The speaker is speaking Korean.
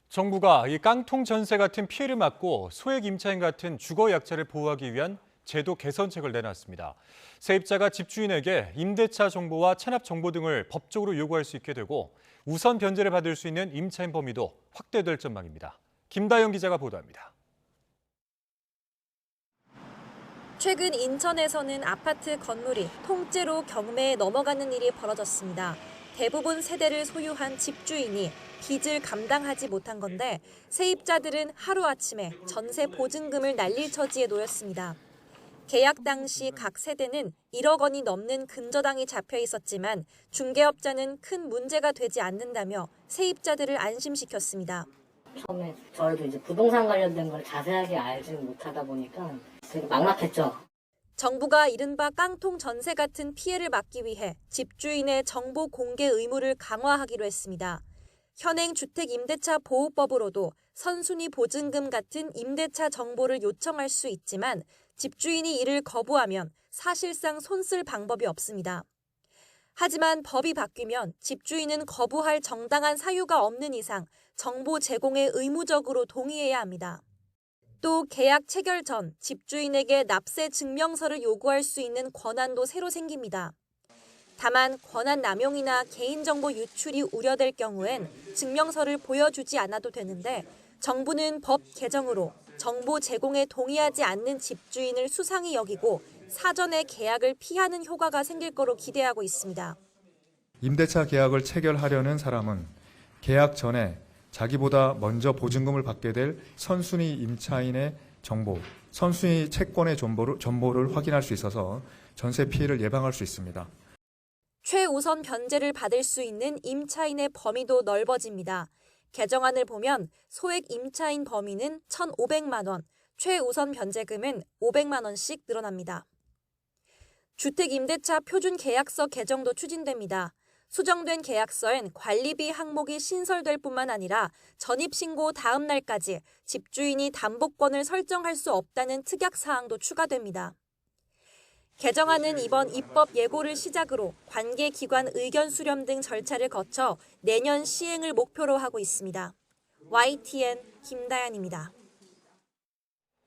정부가 이 깡통 전세 같은 피해를 막고 소액 임차인 같은 주거 약자를 보호하기 위한 제도 개선책을 내놨습니다. 세입자가 집주인에게 임대차 정보와 체납 정보 등을 법적으로 요구할 수 있게 되고 우선 변제를 받을 수 있는 임차인 범위도 확대될 전망입니다. 김다영 기자가 보도합니다. 최근 인천에서는 아파트 건물이 통째로 경매에 넘어가는 일이 벌어졌습니다. 대부분 세대를 소유한 집주인이 빚을 감당하지 못한 건데 세입자들은 하루아침에 전세 보증금을 날릴 처지에 놓였습니다. 계약 당시 각 세대는 1억 원이 넘는 근저당이 잡혀 있었지만 중개업자는 큰 문제가 되지 않는다며 세입자들을 안심시켰습니다. 처음에 저희도 이제 부동산 관련된 걸 자세하게 알지 못하다 보니까 되게 막막했죠. 정부가 이른바 깡통 전세 같은 피해를 막기 위해 집주인의 정보 공개 의무를 강화하기로 했습니다. 현행 주택임대차보호법으로도 선순위 보증금 같은 임대차 정보를 요청할 수 있지만 집주인이 이를 거부하면 사실상 손쓸 방법이 없습니다. 하지만 법이 바뀌면 집주인은 거부할 정당한 사유가 없는 이상 정보 제공에 의무적으로 동의해야 합니다. 또 계약 체결 전 집주인에게 납세 증명서를 요구할 수 있는 권한도 새로 생깁니다. 다만 권한 남용이나 개인정보 유출이 우려될 경우엔 증명서를 보여주지 않아도 되는데 정부는 법 개정으로 정보 제공에 동의하지 않는 집주인을 수상히 여기고 사전에 계약을 피하는 효과가 생길 거로 기대하고 있습니다. 임대차 계약을 체결하려는 사람은 계약 전에 자기보다 먼저 보증금을 받게 될 선순위 임차인의 정보, 선순위 채권의 정보를 확인할 수 있어서 전세 피해를 예방할 수 있습니다. 최우선 변제를 받을 수 있는 임차인의 범위도 넓어집니다. 개정안을 보면 소액 임차인 범위는 1,500만 원, 최우선 변제금은 500만 원씩 늘어납니다. 주택임대차 표준계약서 개정도 추진됩니다. 수정된 계약서엔 관리비 항목이 신설될 뿐만 아니라 전입신고 다음 날까지 집주인이 담보권을 설정할 수 없다는 특약사항도 추가됩니다. 개정안은 이번 입법 예고를 시작으로 관계기관 의견 수렴 등 절차를 거쳐 내년 시행을 목표로 하고 있습니다. YTN 김다연입니다.